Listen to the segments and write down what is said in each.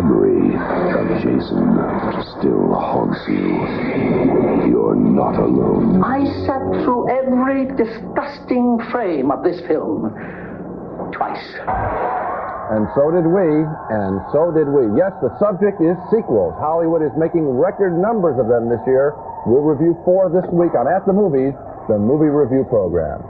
memory of Jason still haunts you, you're not alone. I sat through every disgusting frame of this film twice. And so did we, and so did we. Yes, the subject is sequels. Hollywood is making record numbers of them this year. We'll review 4 this week on At the Movies, the movie review program.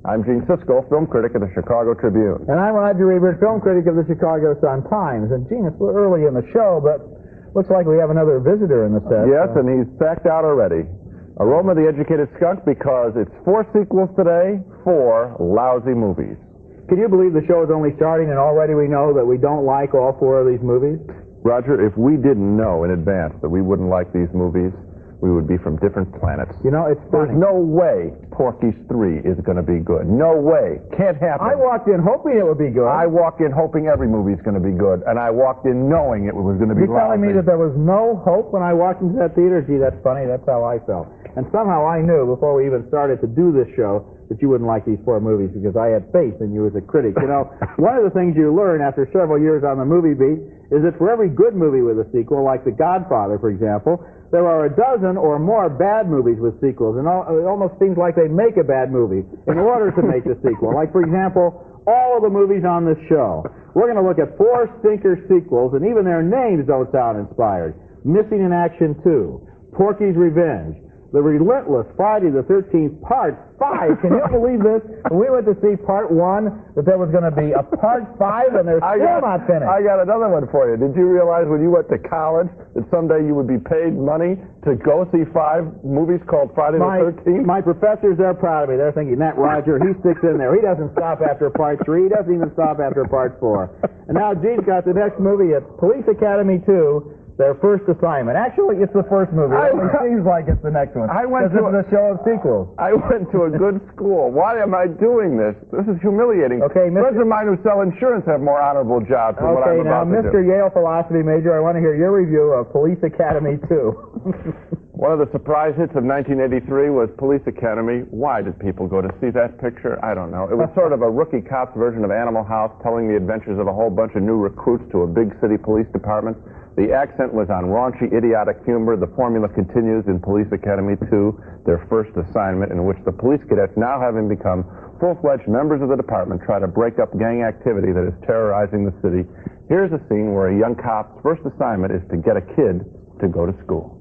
I'm Gene Siskel, film critic of the Chicago Tribune. And I'm Roger Ebert, film critic of the Chicago Sun-Times. And Gene, it's a little early in the show, but looks like we have another visitor in the set. Yes, and he's sacked out already. Aroma the Educated Skunk, because it's 4 sequels today, 4 lousy movies. Can you believe the show is only starting and already we know that we don't like all 4 of these movies? Roger, if we didn't know in advance that we wouldn't like these movies, we would be from different planets. You know, it's funny. There's no way Porky's 3 is going to be good. No way. Can't happen. I walked in hoping it would be good. I walked in hoping every movie's going to be good, and I walked in knowing it was going to be You're telling me that there was no hope when I walked into that theater? Gee, that's funny. That's how I felt. And somehow I knew before we even started to do this show that you wouldn't like these 4 movies because I had faith in you as a critic. You know, one of the things you learn after several years on the movie beat is that for every good movie with a sequel, like The Godfather, for example, there are a dozen or more bad movies with sequels, and it almost seems like they make a bad movie in order to make the sequel. Like, for example, all of the movies on this show. We're going to look at 4 stinker sequels, and even their names don't sound inspired. Missing in Action 2, Porky's Revenge, The Relentless Friday the 13th, Part 5. Can you believe this? When we went to see Part 1, that there was going to be a Part 5, and they're still not finished. I got another one for you. Did you realize when you went to college that someday you would be paid money to go see 5 movies called Friday the 13th? My professors, they're proud of me. They're thinking, that Roger, he sticks in there. He doesn't stop after Part 3. He doesn't even stop after Part 4. And now Gene's got the next movie. It's Police Academy 2. Their first assignment. Actually, it's the first movie. It seems like it's the next one. This is a show of sequels. I went to a good school. Why am I doing this? This is humiliating. Okay, friends of mine who sell insurance have more honorable jobs than what I'm about to do. Mr. Yale philosophy major, I want to hear your review of Police Academy 2. One of the surprise hits of 1983 was Police Academy. Why did people go to see that picture? I don't know. It was sort of a rookie cops version of Animal House, telling the adventures of a whole bunch of new recruits to a big city police department. The accent was on raunchy, idiotic humor. The formula continues in Police Academy 2, their first assignment, in which the police cadets, now having become full-fledged members of the department, try to break up gang activity that is terrorizing the city. Here's a scene where a young cop's first assignment is to get a kid to go to school.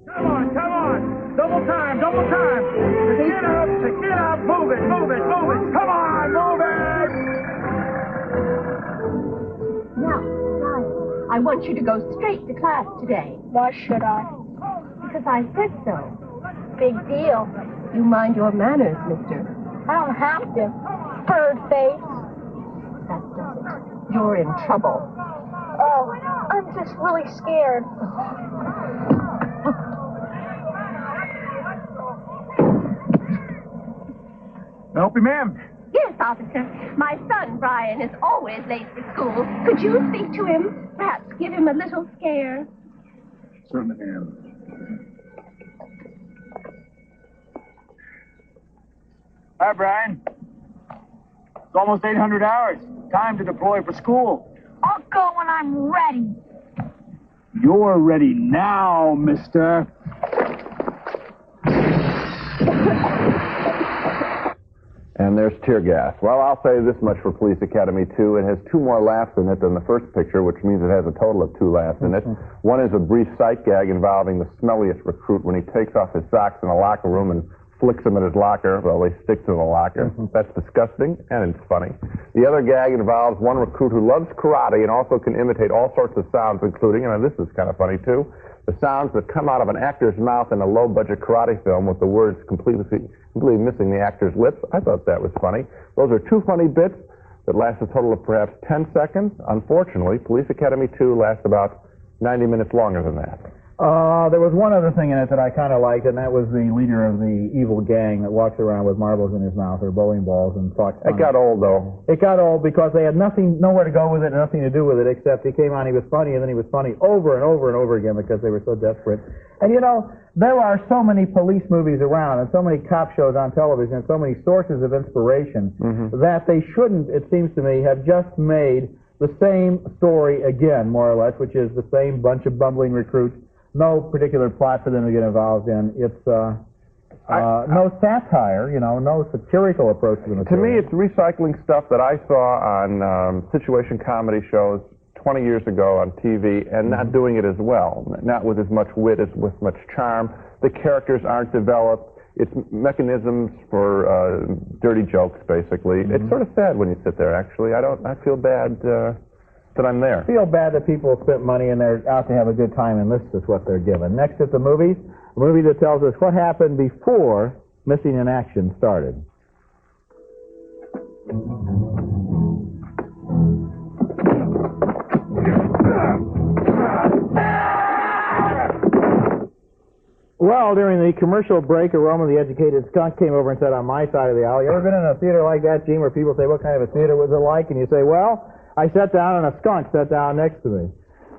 Come on, come on! Double time, double time! To get up, move it, move it, move it! Come on, move it! Now, I want you to go straight to class today. Why should I? Because I said so. Big deal. You mind your manners, mister. I don't have to. Bird face. That does it. You're in trouble. Oh, I'm just really scared. Help you, ma'am. Yes, officer. My son, Brian, is always late for school. Could you speak to him? Perhaps give him a little scare? Certainly, ma'am. Hi, Brian. It's almost 800 hours. Time to deploy for school. I'll go when I'm ready. You're ready now, mister. And there's tear gas. Well, I'll say this much for Police Academy 2. It has 2 more laughs in it than the first picture, which means it has a total of 2 laughs in it. One is a brief sight gag involving the smelliest recruit when he takes off his socks in a locker room and flicks them at his locker. Well, they stick to the locker. That's disgusting, and it's funny. The other gag involves one recruit who loves karate and also can imitate all sorts of sounds, including, and this is kind of funny too, the sounds that come out of an actor's mouth in a low-budget karate film with the words completely missing the actor's lips. I thought that was funny. Those are 2 funny bits that last a total of perhaps 10 seconds. Unfortunately, Police Academy 2 lasts about 90 minutes longer than that. There was one other thing in it that I kind of liked, and that was the leader of the evil gang that walks around with marbles in his mouth or bowling balls and talks. It got old, though. It got old because they had nowhere to go with it, and nothing to do with it, except he came on, he was funny, and then he was funny over and over and over again because they were so desperate. And you know, there are so many police movies around and so many cop shows on television and so many sources of inspiration that they shouldn't, it seems to me, have just made the same story again, more or less, which is the same bunch of bumbling recruits. No particular plot for them to get involved in. It's no satire, no satirical approach to the material. To me, it's recycling stuff that I saw on situation comedy shows 20 years ago on TV, and not doing it as well, not with as much wit, as with much charm. The characters aren't developed. It's mechanisms for dirty jokes, basically. It's sort of sad when you sit there, actually. I feel bad that I'm there. I feel bad that people spent money and they're out to have a good time, and this is what they're given. Next at the movies, a movie that tells us what happened before Missing in Action started. Well, during the commercial break, a Roman the Educated Skunk came over and sat on my side of the aisle. You ever been in a theater like that, Gene, where people say, what kind of a theater was it like? And you say, well, I sat down and a skunk sat down next to me.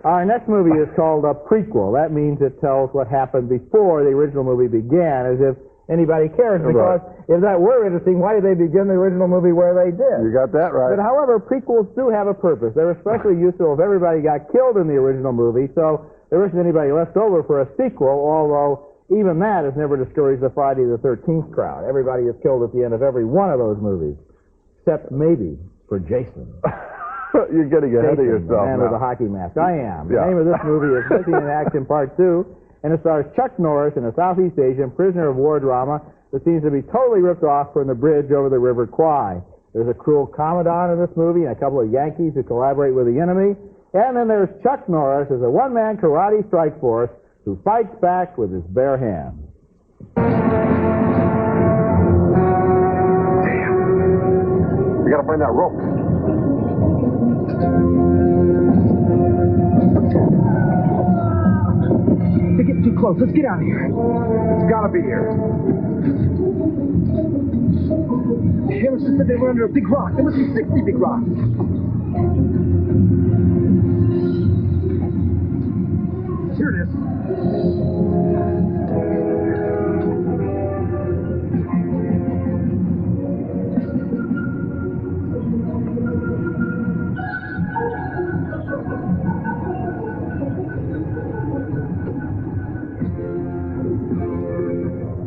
Our next movie is called a prequel. That means it tells what happened before the original movie began, as if anybody cares. Because if that were interesting, why did they begin the original movie where they did? You got that right. But however, prequels do have a purpose. They're especially useful if everybody got killed in the original movie, so there isn't anybody left over for a sequel, although even that has never discouraged the Friday the 13th crowd. Everybody is killed at the end of every one of those movies, except maybe for Jason. You're getting ahead of yourself the man now. with the hockey mask. I am. The name of this movie is Missing in Action Part 2, and it stars Chuck Norris in a Southeast Asian prisoner of war drama that seems to be totally ripped off from the bridge over the River Kwai. There's a cruel commandant in this movie and a couple of Yankees who collaborate with the enemy. And then there's Chuck Norris as a one-man karate strike force who fights back with his bare hands. Damn. We gotta find that rope. They're getting too close. Let's get out of here. It's gotta be here. Harrison said they were under a big rock. There must be 60 big rocks. Here it is.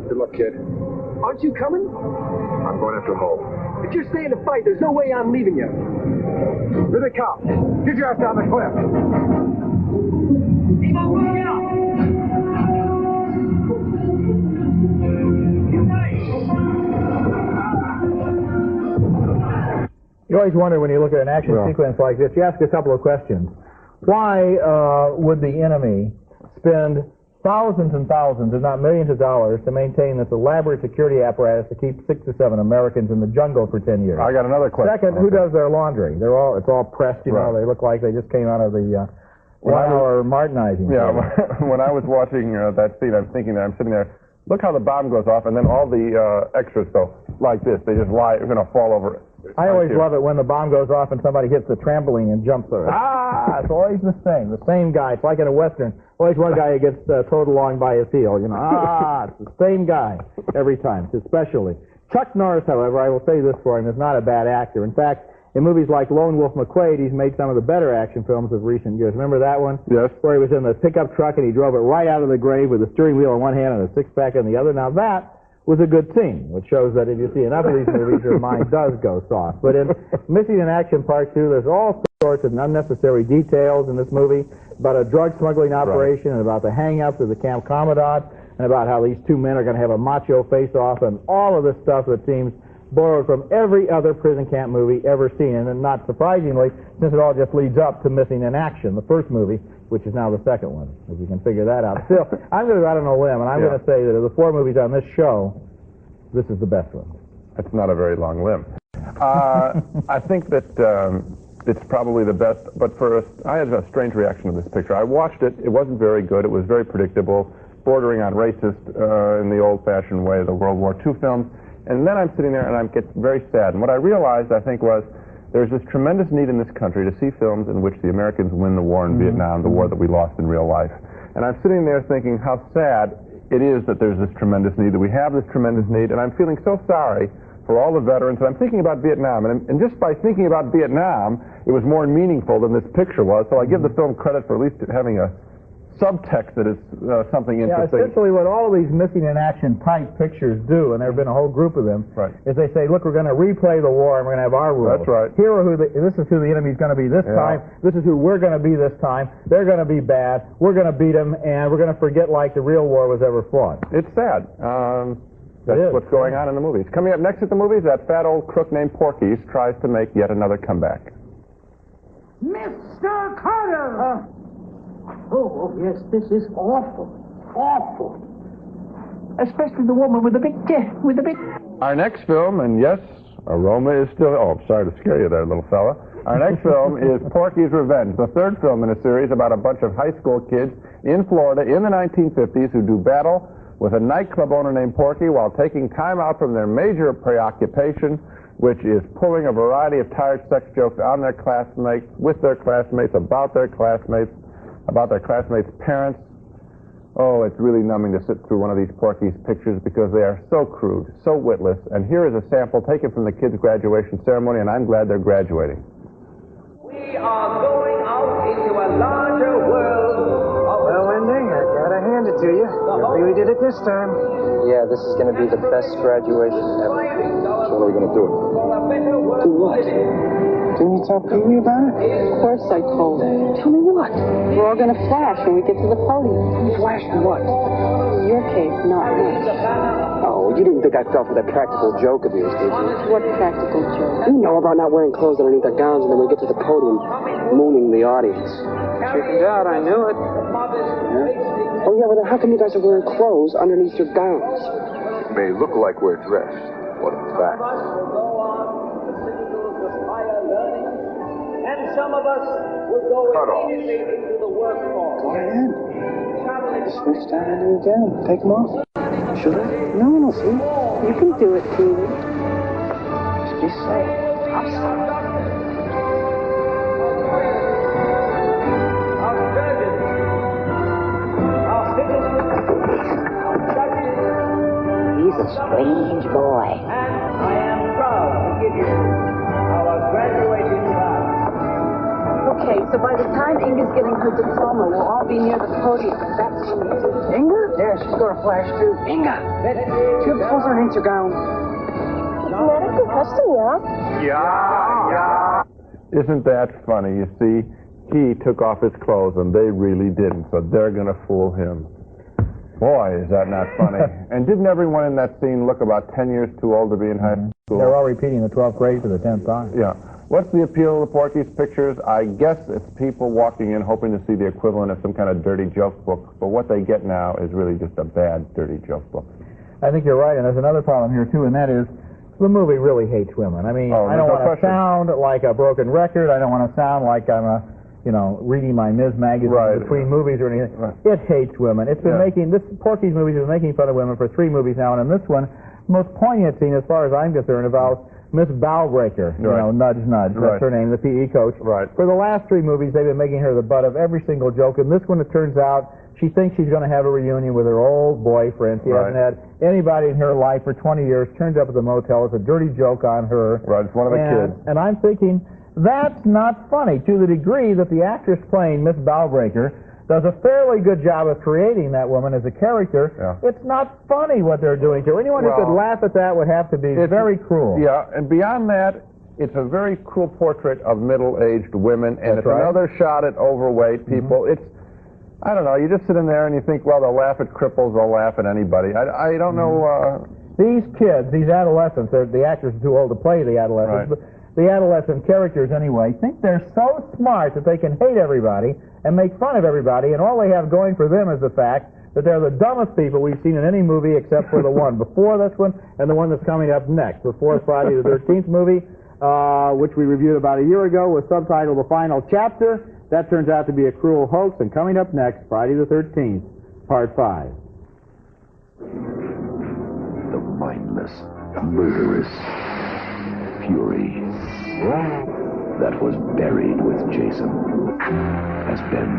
Good luck, kid. Aren't you coming? I'm going after Ho. If you're staying to fight, there's no way I'm leaving you. Here they come. Get your ass down the cliff. You always wonder when you look at an action sequence like this, you ask a couple of questions. Why would the enemy spend thousands and thousands, if not millions of dollars, to maintain this elaborate security apparatus to keep 6 to 7 Americans in the jungle for 10 years? I got another question. Second, who does their laundry? It's all pressed, you know. They look like they just came out of the 1-hour Martinizing. Yeah, when I was watching that scene, I'm sitting there, look how the bomb goes off, and then all the extras go like this. They just lie, they're going to fall over it. I always love it when the bomb goes off and somebody hits the trampoline and jumps there. It's always the same guy. It's like in a Western. Always one guy who gets towed along by his heel, you know. It's the same guy every time, especially. Chuck Norris, however, I will say this for him, is not a bad actor. In fact, in movies like Lone Wolf McQuade, he's made some of the better action films of recent years. Remember that one? Yes. Where he was in the pickup truck and he drove it right out of the grave with the steering wheel in one hand and a six-pack in the other. Now that was a good scene, which shows that if you see enough of these movies, your mind does go soft. But in Missing in Action Part 2, there's all sorts of unnecessary details in this movie about a drug smuggling operation and about the hang-ups of the camp commandant and about how these two men are going to have a macho face-off and all of this stuff that seems borrowed from every other prison camp movie ever seen. And not surprisingly, since it all just leads up to Missing in Action, the first movie, which is now the second one, if you can figure that out. Still, I'm going to go out on a limb, and I'm going to say that of the 4 movies on this show, this is the best one. That's not a very long limb. I think that it's probably the best, but I had a strange reaction to this picture. I watched it. It wasn't very good. It was very predictable, bordering on racist in the old-fashioned way, the World War II films. And then I'm sitting there, and I get very sad. And what I realized, I think, was there's this tremendous need in this country to see films in which the Americans win the war in Vietnam, the war that we lost in real life. And I'm sitting there thinking how sad it is that there's this tremendous need, that we have this tremendous need, and I'm feeling so sorry for all the veterans. And I'm thinking about Vietnam, and just by thinking about Vietnam, it was more meaningful than this picture was. So I give the film credit for at least having a subtext that is something interesting. Yeah, essentially what all of these missing in action type pictures do, and there have been a whole group of them, is they say, look, we're going to replay the war and we're going to have our rules. That's right. Here are this is who the enemy's going to be this time. This is who we're going to be this time. They're going to be bad. We're going to beat them, and we're going to forget like the real war was ever fought. It's sad. That's what's going on in the movies. Coming up next at the movies, that fat old crook named Porky tries to make yet another comeback. Mr. Carter! Oh, yes, this is awful. Awful. Especially the woman with the big Our next film, and yes, aroma is still... Oh, I'm sorry to scare you there, little fella. Our next film is Porky's Revenge, the third film in a series about a bunch of high school kids in Florida in the 1950s who do battle with a nightclub owner named Porky while taking time out from their major preoccupation, which is pulling a variety of tired sex jokes on their classmates, with their classmates, about their classmates' parents. Oh, it's really numbing to sit through one of these Porky's pictures because they are so crude, so witless. And here is a sample taken from the kids' graduation ceremony, and I'm glad they're graduating. We are going out into a larger world. Well, Wendy, I gotta hand it to you. You really did it this time. Yeah, this is gonna be the best graduation ever. So what are we gonna do? Do what? Didn't you tell Pee-wee about it? Of course I told him. Tell me what? We're all gonna flash when we get to the podium. Flash what? In your case, not much. Oh, you didn't think I fell for that practical joke of yours, did you? What practical joke? You know about not wearing clothes underneath our gowns and then we get to the podium mooning the audience. Chickened out, I knew it. Yeah? Oh, yeah, well, then how come you guys are wearing clothes underneath your gowns? It may look like we're dressed, but in fact... And some of us will go immediately into the workforce. Go ahead. Just reach down under your gown. Take them off. Should I? No, see? You can do it, Pee-wee. Just be safe. I'm sorry. He's a strange boy. And I am proud to give you our graduating class. Okay, so by the time Inga's getting her diploma, we'll all be near the podium. That's when we do. Inga? Yeah, she's going to flash too. Inga! She pulls underneath your gown. It's medical custom, Yeah. Isn't that funny? You see, he took off his clothes and they really didn't, so they're going to fool him. Boy, is that not funny. And didn't everyone in that scene look about 10 years too old to be in high school? They're all repeating the 12th grade for the 10th time. Yeah. What's the appeal of the Porky's pictures? I guess it's people walking in hoping to see the equivalent of some kind of dirty joke book, but what they get now is really just a bad dirty joke book. I think you're right, and there's another problem here, too, and that is the movie really hates women. I mean, I don't want to sound like a broken record. I don't want to sound like I'm reading my Ms. magazine between movies or anything. It hates women. It's been Porky's movies has been making fun of women for 3 movies now, and in this one, the most poignant scene, as far as I'm concerned, involves Miss Bowbreaker, nudge, nudge. That's her name, the PE coach. For the last 3 movies, they've been making her the butt of every single joke, and this one, it turns out, she thinks she's going to have a reunion with her old boyfriend. She hasn't had anybody in her life for 20 years, turns up at the motel. It's a dirty joke on her. It's one of the kids. And I'm thinking, that's not funny, to the degree that the actress playing Miss Bowbreaker does a fairly good job of creating that woman as a character. It's not funny what they're doing to her. Anyone who could laugh at that would have to be very cruel. Yeah, and beyond that, it's a very cruel portrait of middle-aged women, and it's another shot at overweight people. It's, I don't know, you just sit in there and you think, well, they'll laugh at cripples, they'll laugh at anybody. I don't know. These kids, these adolescents, the actors are too old to play the adolescents, but the adolescent characters anyway, think they're so smart that they can hate everybody and make fun of everybody, and all they have going for them is the fact that they're the dumbest people we've seen in any movie except for the one before this one and the one that's coming up next. The fourth Friday the 13th movie, which we reviewed about a year ago, was subtitled The Final Chapter. That turns out to be a cruel hoax, and coming up next, Friday the 13th, Part 5. The mindless, murderous fury that was buried with Jason has been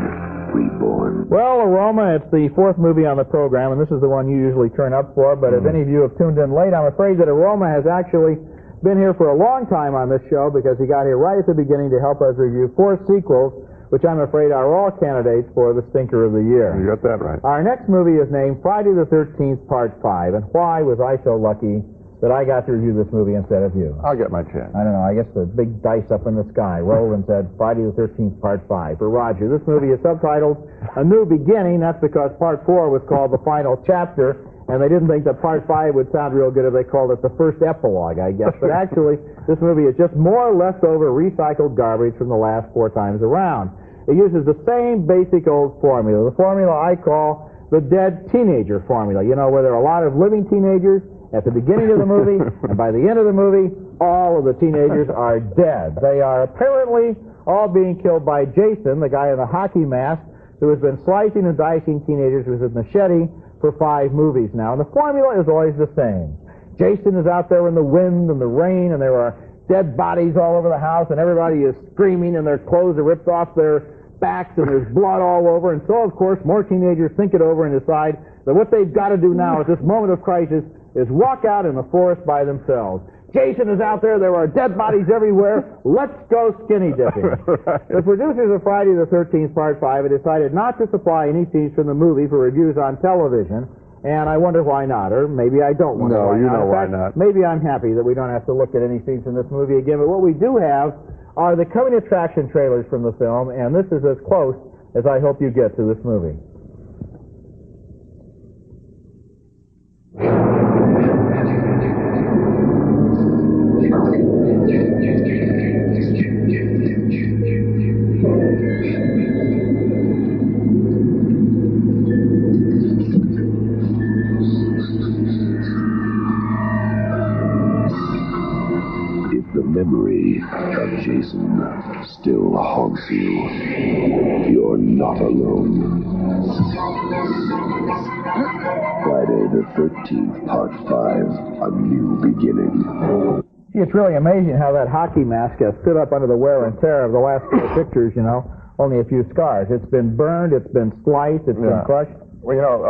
reborn. Well, Aroma, it's the fourth movie on the program, and this is the one you usually turn up for, but if any of you have tuned in late, I'm afraid that Aroma has actually been here for a long time on this show because he got here right at the beginning to help us review 4 sequels, which I'm afraid are all candidates for the Stinker of the Year. You got that right. Our next movie is named Friday the 13th, Part 5, and why was I so lucky that I got to review this movie instead of you? I'll get my chance. I don't know. I guess the big dice up in the sky rolled and said Friday the 13th, Part 5. For Roger, this movie is subtitled A New Beginning. That's because Part 4 was called The Final Chapter, and they didn't think that Part 5 would sound real good if they called it the first epilogue, I guess. But actually, this movie is just more leftover recycled garbage from the last 4 times around. It uses the same basic old formula, the formula I call the dead teenager formula, you know, where there are a lot of living teenagers at the beginning of the movie, and by the end of the movie, all of the teenagers are dead. They are apparently all being killed by Jason, the guy in the hockey mask, who has been slicing and dicing teenagers with a machete for 5 movies now. And the formula is always the same. Jason is out there in the wind and the rain, and there are dead bodies all over the house, and everybody is screaming, and their clothes are ripped off their backs, and there's blood all over. And so, of course, more teenagers think it over and decide that what they've got to do now at this moment of crisis is walk out in the forest by themselves. Jason is out there. There are dead bodies everywhere. Let's go skinny dipping. Right. The producers of Friday the 13th, Part 5 have decided not to supply any scenes from the movie for reviews on television, and I wonder why not, or maybe I don't wonder why not. No, you know why not. not. Maybe I'm happy that we don't have to look at any scenes from this movie again, but what we do have are the coming attraction trailers from the film, and this is as close as I hope you get to this movie. Memory of Jason still haunts you. You're not alone. Friday the 13th, Part 5, A New Beginning. It's really amazing how that hockey mask has stood up under the wear and tear of the last 4 pictures, you know. Only a few scars. It's been burned, it's been sliced, it's been crushed. Well, you know,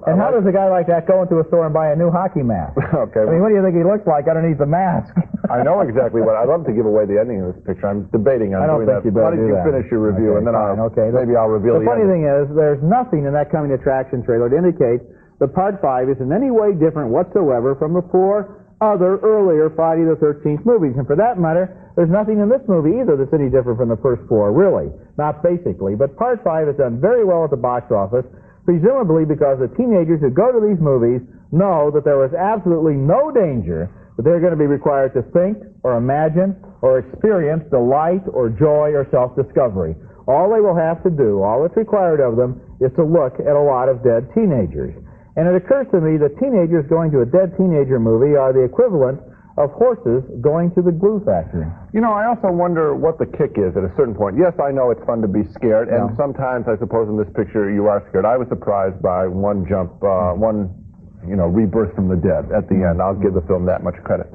and how does a guy like that go into a store and buy a new hockey mask? Okay. I mean, what do you think he looks like underneath the mask? I know exactly what. I'd love to give away the ending of this picture. I'm debating on doing that. Why don't you finish your review, and then maybe I'll reveal the funny thing is, there's nothing in that coming attraction trailer to indicate that Part 5 is in any way different whatsoever from the 4 other earlier Friday the 13th movies. And for that matter, there's nothing in this movie either that's any different from the first 4, really. Not basically. But Part 5 has done very well at the box office, presumably because the teenagers who go to these movies know that there is absolutely no danger that they're going to be required to think or imagine or experience delight or joy or self-discovery. All they will have to do, all that's required of them, is to look at a lot of dead teenagers. And it occurs to me that teenagers going to a dead teenager movie are the equivalent of horses going to the glue factory. You know, I also wonder what the kick is at a certain point. Yes, I know it's fun to be scared, and sometimes, I suppose, in this picture, you are scared. I was surprised by one rebirth from the dead at the end. I'll give the film that much credit.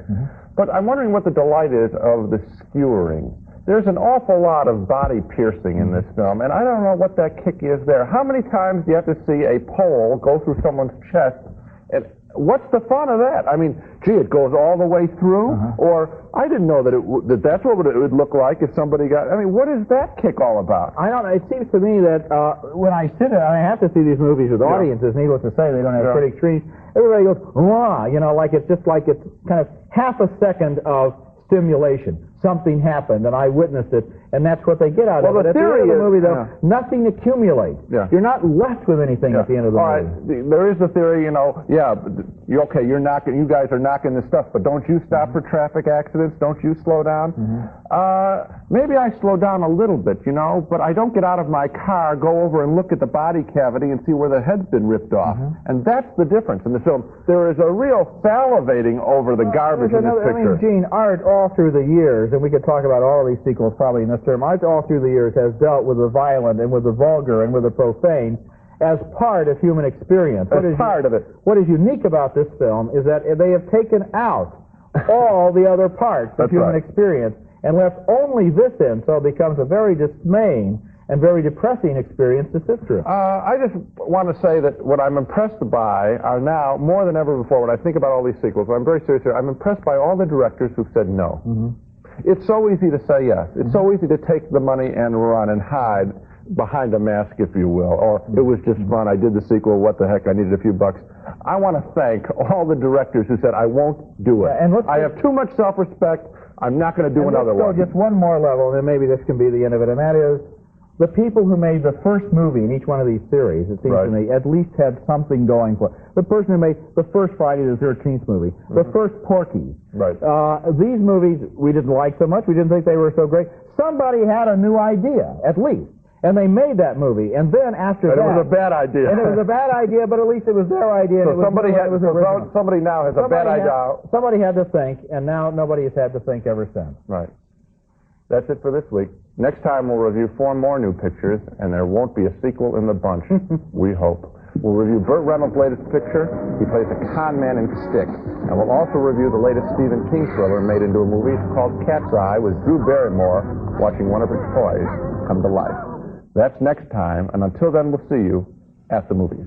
But I'm wondering what the delight is of the skewering. There's an awful lot of body piercing in this film, and I don't know what that kick is there. How many times do you have to see a pole go through someone's chest? And what's the fun of that? I mean, gee, it goes all the way through? Or I didn't know that that's what it would look like if somebody got... I mean, what is that kick all about? I don't know. It seems to me that when I I have to see these movies with audiences, needless to say, they don't have critic screens. Everybody goes, wah, you know, like it's just like it's kind of half a second of stimulation. Something happened, and I witnessed it, and that's what they get out of it. At the end of the movie, though, nothing accumulates. You're not left with anything at the end of the movie. All right, there is the theory, you know, you guys are knocking this stuff, but don't you stop for traffic accidents? Don't you slow down? Maybe I slow down a little bit, you know, but I don't get out of my car, go over and look at the body cavity and see where the head's been ripped off. And that's the difference in the film. There is a real salivating over the garbage in this picture. I mean, Gene, art all through the years, and we could talk about all of these sequels probably in this term, art all through the years has dealt with the violent and with the vulgar and with the profane as part of human experience. Part of it. What is unique about this film is that they have taken out all the other parts of human experience and left only this in, so it becomes a very dismaying and very depressing experience to sit through. I just want to say that what I'm impressed by are now, more than ever before, when I think about all these sequels, I'm very serious here, I'm impressed by all the directors who've said no. It's so easy to say yes. It's so easy to take the money and run and hide behind a mask, if you will, or it was just fun, I did the sequel, what the heck, I needed a few bucks. I want to thank all the directors who said, I won't do it. I have too much self-respect, I'm not going to do another one. Let's go just one more level, and then maybe this can be the end of it, and that is the people who made the first movie in each one of these series, it seems to me, at least had something going for it. The person who made the first Friday the 13th movie, the first Porky. These movies we didn't like so much, we didn't think they were so great. Somebody had a new idea, at least. And they made that movie, and then after that... it was a bad idea. And it was a bad idea, but at least it was their idea. So somebody now has a bad idea. Somebody had to think, and now nobody has had to think ever since. Right. That's it for this week. Next time we'll review 4 more new pictures, and there won't be a sequel in the bunch, we hope. We'll review Burt Reynolds' latest picture. He plays a con man in Stick. And we'll also review the latest Stephen King thriller made into a movie. It's called Cat's Eye, with Drew Barrymore watching one of her toys come to life. That's next time, and until then, we'll see you at the movies.